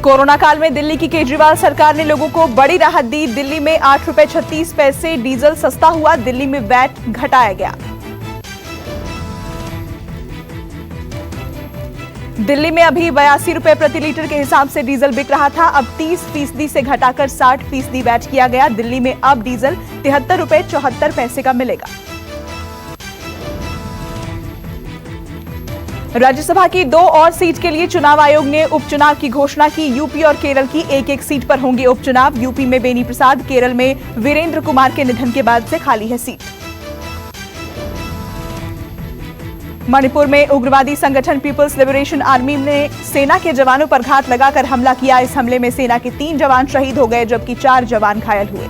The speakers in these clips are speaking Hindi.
कोरोना काल में दिल्ली की केजरीवाल सरकार ने लोगों को बड़ी राहत दी। दिल्ली में 8 रुपए 36 पैसे डीजल सस्ता हुआ। दिल्ली में वैट घटाया गया। दिल्ली में अभी 82 रुपए प्रति लीटर के हिसाब से डीजल बिक रहा था। अब 30% से घटाकर 60% वैट किया गया। दिल्ली में अब डीजल 73 रुपए 74 पैसे का मिलेगा। राज्यसभा की 2 और सीट के लिए चुनाव आयोग ने उपचुनाव की घोषणा की। यूपी और केरल की एक सीट पर होंगे उपचुनाव। यूपी में बेनी प्रसाद, केरल में वीरेंद्र कुमार के निधन के बाद से खाली है सीट। मणिपुर में उग्रवादी संगठन पीपल्स लिबरेशन आर्मी ने सेना के जवानों पर घात लगाकर हमला किया। इस हमले में सेना के 3 जवान शहीद हो गए, जबकि 4 जवान घायल हुए।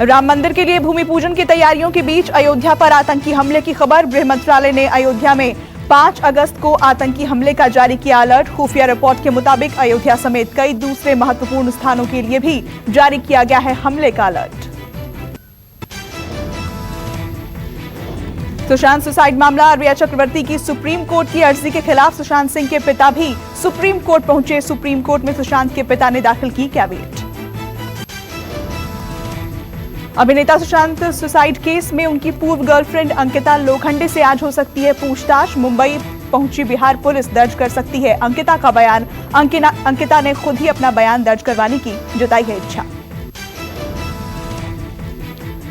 राम मंदिर के लिए भूमि पूजन की तैयारियों के बीच अयोध्या पर आतंकी हमले की खबर। गृह मंत्रालय ने अयोध्या में 5 अगस्त को आतंकी हमले का जारी किया अलर्ट। खुफिया रिपोर्ट के मुताबिक अयोध्या समेत कई दूसरे महत्वपूर्ण स्थानों के लिए भी जारी किया गया है हमले का अलर्ट। सुशांत सुसाइड मामला, रिया चक्रवर्ती की सुप्रीम कोर्ट की अर्जी के खिलाफ सुशांत सिंह के पिता भी सुप्रीम कोर्ट पहुंचे। सुप्रीम कोर्ट में सुशांत के पिता ने दाखिल की कैविएट। अभिनेता सुशांत सुसाइड केस में उनकी पूर्व गर्लफ्रेंड अंकिता लोखंडे से आज हो सकती है पूछताछ। मुंबई पहुंची बिहार पुलिस दर्ज कर सकती है अंकिता का बयान। अंकिता ने खुद ही अपना बयान दर्ज करवाने की जताई है इच्छा।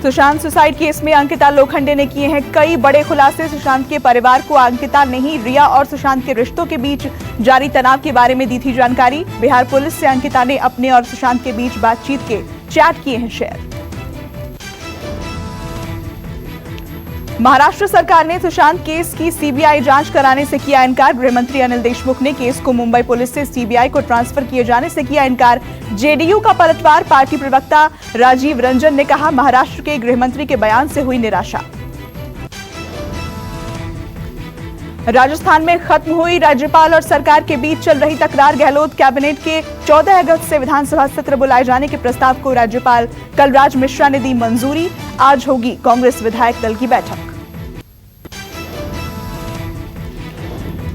सुशांत सुसाइड केस में अंकिता लोखंडे ने किए हैं कई बड़े खुलासे। सुशांत के परिवार को अंकिता ने ही रिया और सुशांत के रिश्तों के बीच जारी तनाव के बारे में दी थी जानकारी। बिहार पुलिस से अंकिता ने अपने और सुशांत के बीच बातचीत के चैट किए हैं शेयर। महाराष्ट्र सरकार ने सुशांत केस की सीबीआई जांच कराने से किया इनकार। गृह मंत्री अनिल देशमुख ने केस को मुंबई पुलिस से सीबीआई को ट्रांसफर किए जाने से किया इनकार। जेडीयू का पलटवार, पार्टी प्रवक्ता राजीव रंजन ने कहा महाराष्ट्र के गृह मंत्री के बयान से हुई निराशा। राजस्थान में खत्म हुई राज्यपाल और सरकार के बीच चल रही तकरार। गहलोत कैबिनेट के 14 अगस्त से विधानसभा सत्र बुलाए जाने के प्रस्ताव को राज्यपाल कलराज मिश्रा ने दी मंजूरी। आज होगी कांग्रेस विधायक दल की बैठक।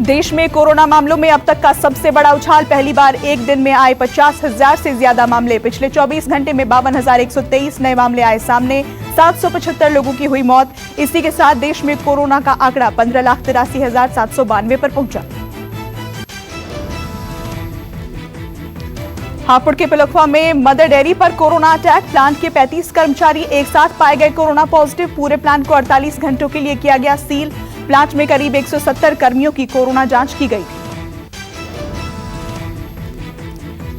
देश में कोरोना मामलों में अब तक का सबसे बड़ा उछाल। पहली बार एक दिन में आए 50,000 से ज्यादा मामले। पिछले 24 घंटे में 52,123 नए मामले आए सामने। 775 लोगों की हुई मौत। इसी के साथ देश में कोरोना का आंकड़ा 15,83,792 पर पहुंचा। हापुड़ के पिलखवा में मदर डेयरी पर कोरोना अटैक। प्लांट के 35 कर्मचारी एक साथ पाए गए कोरोना पॉजिटिव। पूरे प्लांट को 48 घंटों के लिए किया गया सील। प्लांट में करीब 170 कर्मियों की कोरोना जांच की गई थी।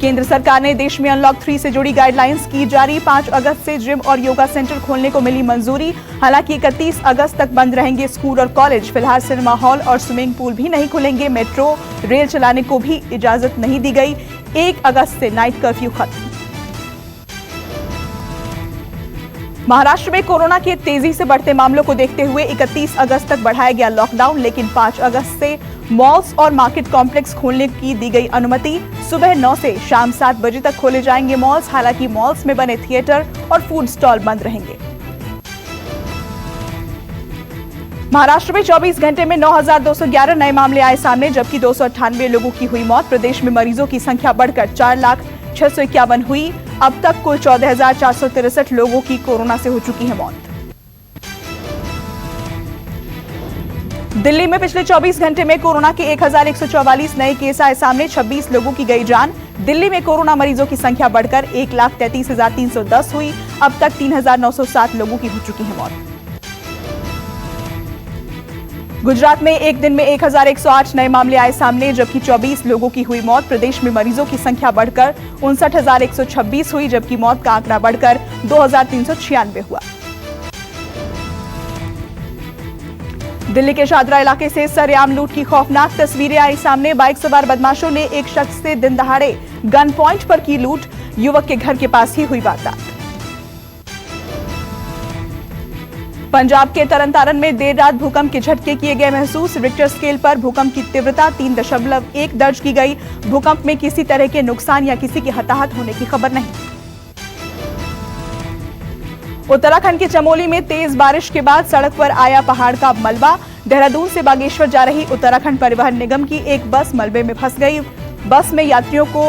केंद्र सरकार ने देश में अनलॉक 3 से जुड़ी गाइडलाइंस की जारी। 5 अगस्त से जिम और योगा सेंटर खोलने को मिली मंजूरी। हालांकि 31 अगस्त तक बंद रहेंगे स्कूल और कॉलेज। फिलहाल सिनेमा हॉल और स्विमिंग पूल भी नहीं खुलेंगे। मेट्रो रेल चलाने को भी इजाजत नहीं दी गई। 1 अगस्त से नाइट कर्फ्यू खत्म। महाराष्ट्र में कोरोना के तेजी से बढ़ते मामलों को देखते हुए 31 अगस्त तक बढ़ाया गया लॉकडाउन, लेकिन 5 अगस्त से मॉल्स और मार्केट कॉम्प्लेक्स खोलने की दी गई अनुमति। सुबह 9 से शाम 7 बजे तक खोले जाएंगे मॉल्स। हालांकि मॉल्स में बने थिएटर और फूड स्टॉल बंद रहेंगे। महाराष्ट्र में 24 घंटे में 9,211 नए मामले आए सामने, जबकि 298 लोगों की हुई मौत। प्रदेश में मरीजों की संख्या बढ़कर 4,06,51 हुई। अब तक कुल 14,463 लोगों की कोरोना से हो चुकी है मौत। दिल्ली में पिछले 24 घंटे में कोरोना के 1,144 नए केस आए सामने। 26 लोगों की गई जान। दिल्ली में कोरोना मरीजों की संख्या बढ़कर 1,33,310 हुई। अब तक 3,907 लोगों की हो चुकी है मौत। गुजरात में एक दिन में 1,108 नए मामले आए सामने, जबकि 24 लोगों की हुई मौत। प्रदेश में मरीजों की संख्या बढ़कर 59,126 हुई, जबकि मौत का आंकड़ा बढ़कर 2,396 हुआ। दिल्ली के शादरा इलाके से सरेआम लूट की खौफनाक तस्वीरें आई सामने। बाइक सवार बदमाशों ने एक शख्स से दिन दहाड़े गन पॉइंट पर की लूट। युवक के घर के पास ही हुई वारदात। पंजाब के तरनतारन में देर रात भूकंप के झटके किए गए महसूस। रिक्टर स्केल पर भूकंप की तीव्रता 3.1 दर्ज की गई। भूकंप में किसी तरह के नुकसान या किसी के हताहत होने की खबर नहीं। उत्तराखंड के चमोली में तेज बारिश के बाद सड़क पर आया पहाड़ का मलबा। देहरादून से बागेश्वर जा रही उत्तराखंड परिवहन निगम की एक बस मलबे में फंस गई। बस में यात्रियों को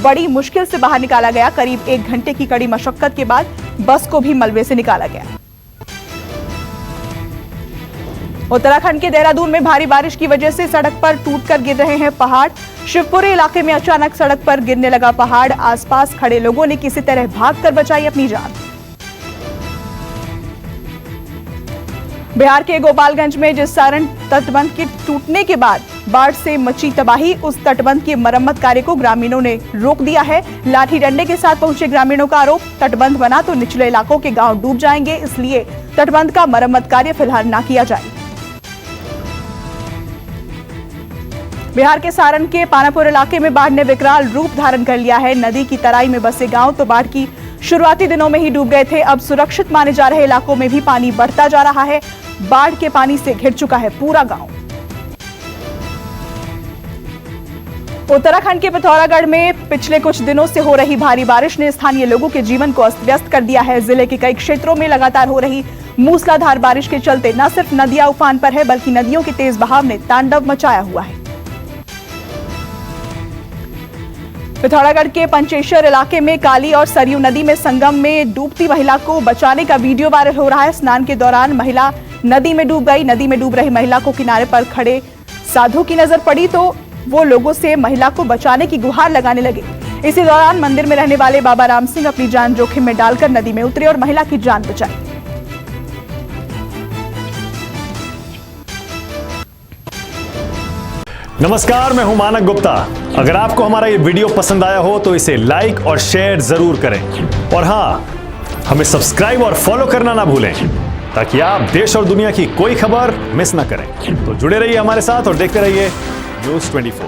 बड़ी मुश्किल से बाहर निकाला गया। करीब 1 घंटे की कड़ी मशक्कत के बाद बस को भी मलबे से निकाला गया। उत्तराखंड के देहरादून में भारी बारिश की वजह से सड़क पर टूटकर गिर रहे हैं पहाड़। शिवपुरी इलाके में अचानक सड़क पर गिरने लगा पहाड़। आसपास खड़े लोगों ने किसी तरह भागकर बचाई अपनी जान। बिहार के गोपालगंज में जिसारण तटबंध के टूटने के बाद बाढ़ से मची तबाही। उस तटबंध की मरम्मत कार्य को ग्रामीणों ने रोक दिया है। लाठी डंडे के साथ पहुंचे ग्रामीणों का आरोप, तटबंध बना तो निचले इलाकों के गांव डूब जाएंगे, इसलिए तटबंध का मरम्मत कार्य फिलहाल ना किया जाए। बिहार के सारण के पानापुर इलाके में बाढ़ ने विकराल रूप धारण कर लिया है। नदी की तराई में बसे गांव तो बाढ़ की शुरुआती दिनों में ही डूब गए थे। अब सुरक्षित माने जा रहे इलाकों में भी पानी बढ़ता जा रहा है। बाढ़ के पानी से घिर चुका है पूरा गांव। उत्तराखंड के पिथौरागढ़ में पिछले कुछ दिनों से हो रही भारी बारिश ने स्थानीय लोगों के जीवन को अस्त व्यस्त कर दिया है। जिले के कई क्षेत्रों में लगातार हो रही मूसलाधार बारिश के चलते न सिर्फ नदियां उफान पर है, बल्कि नदियों के तेज बहाव ने तांडव मचाया हुआ है। पिथौरागढ़ के पंचेश्वर इलाके में काली और सरयू नदी में संगम में डूबती महिला को बचाने का वीडियो वायरल हो रहा है। स्नान के दौरान महिला नदी में डूब गई। नदी में डूब रही महिला को किनारे पर खड़े साधु की नजर पड़ी तो वो लोगों से महिला को बचाने की गुहार लगाने लगे। इसी दौरान मंदिर में रहने वाले बाबा राम सिंह अपनी जान जोखिम में डालकर नदी में उतरे और महिला की जान बचाई। नमस्कार, मैं हूं मानक गुप्ता। अगर आपको हमारा ये वीडियो पसंद आया हो तो इसे लाइक और शेयर जरूर करें, और हां, हमें सब्सक्राइब और फॉलो करना ना भूलें ताकि आप देश और दुनिया की कोई खबर मिस ना करें। तो जुड़े रहिए हमारे साथ और देखते रहिए न्यूज़ 24।